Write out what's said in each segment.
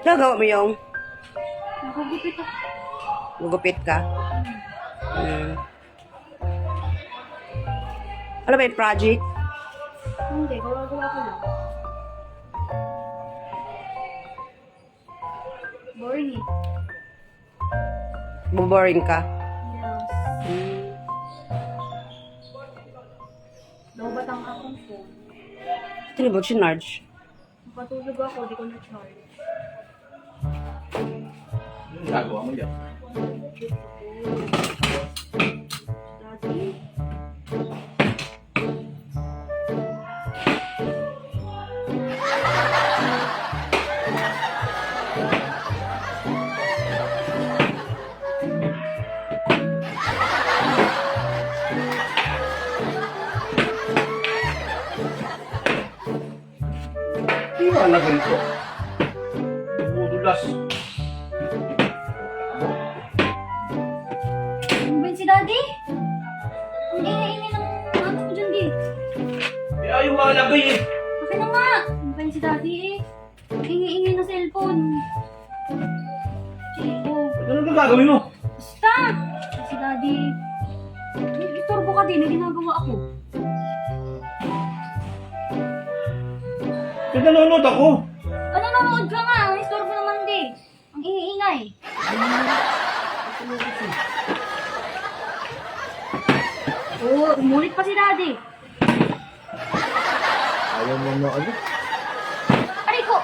Nagawa mo yung Nakagupit ako. gugupit ka? Ano ba yung project? Hindi, gawa-gawa ko lang. Boring eh. Boring ka? Yes. Lobat ang akong phone. Tinibot si Narj. Napatulog ako, di ko na-charge. Anong gagawa mo yan? Daddy? Hindi ba na ganito? Tumudulas. Ano ba yun si Daddy? Ang ingay-ingay ng ato ko dyan, di. Eh, ayaw makalagay eh. Akin na nga! Ano ba yun si Daddy eh? Ang ingay-ingay ng cellphone. Chico. Ano ba gagawin mo? Basta! Si Daddy. Itorbo ka din, may ginagawa ako. Eh, nanonood ako. Ano nanonood ka nga? Ang istorbo naman di. Ang ingay-ingay. Oo, umulit pa si Daddy. Ayaw mo na ano? Aray ko!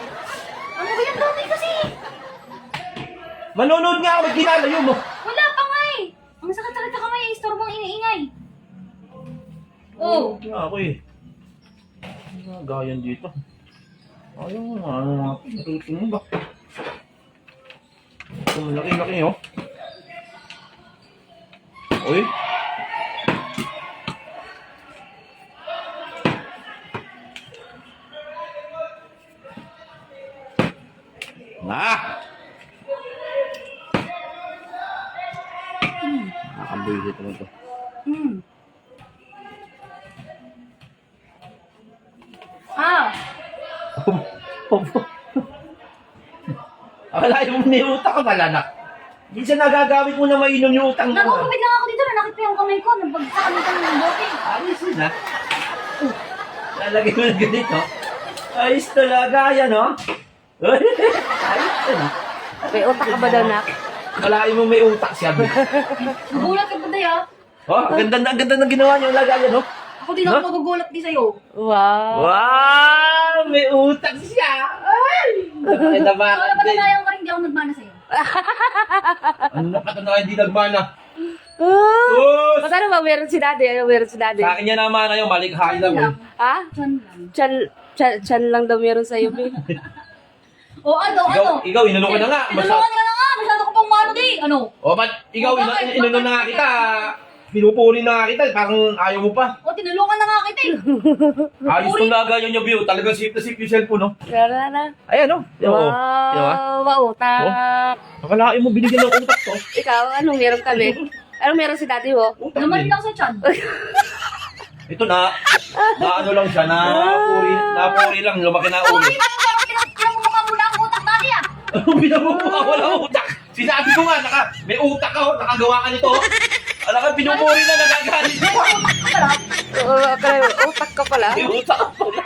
Ano ba yan Daddy kasi? Manonood nga ako, ba't kinalayo mo? Wala pa nga eh. Ang sakit-sakit ka kamay, istorbo ang ingay-ingay. Oo. Nga ako eh. Ano gayan dito? Ayaw mo nga, ano nga. Natutunan ba? Ito, laki-laki oh. Uy. Nakakabuisit naman to. Hmm. Ah! Akala mo may utak ka pala na. Minsan nagagamit mo na mainom yung utang mo. Nagugupit lang ako dito, nakit pa yung kamay ko, nagbagsakan ng bote. Ayos yun ha. Lalagay mo na ganito. Ayos talaga yan oh. Ayos yun ha. May utak ka ba daw, Nak? Kalain mo may utak siya. Nagulat ka ba tayo? Oh, ang ganda ng ginawa niyo lagayan oh. Ako din ako magugulat di sa'yo. Wow! Wow! May utak siya! Ay! Ay, So, nabakan din. napatanayan ka rin, hindi ako nagmana sa'yo. Ano napatanayan di nagmana? Ah! Oh! Ano ba meron si Daddy? Ano meron si Daddy? Sa akin yan naman na yung malikhain lang eh. Ha? Chan lang. Chan lang daw meron sa'yo, babe. O ano, ano? Ikaw, inano ka na nga. Tinulungan ka na nga, masyado ka pang mano di. Ano? O, ba't ikaw, O, bakit? inano na nga kita. Pinupuri na nga kita. Parang ayaw mo pa. O, tinulungan na nga kita eh. Ayos kong lagayan yung view. Talagang safe na safe yung cellphone, no? Tara na. Ayan, no? Oo. Di ba? Wow! Utak! Akalain mo, binigyan ng utak to. Ikaw, anong meron kami? Anong meron si Daddy, ho? Utak Naman din. lang sa chan. Ito na ano lang siya, napuri lang, lumaki na Ako uli. rin, pinamumukha mo na ang utak dati ah. Anong pinamumukha? Wala utak. Sinabi ko nga, may utak ka, nakagawa ka nito. Alam ka, pinupuri na, nagagalit ka. Utak ka pala. May utak ka pala.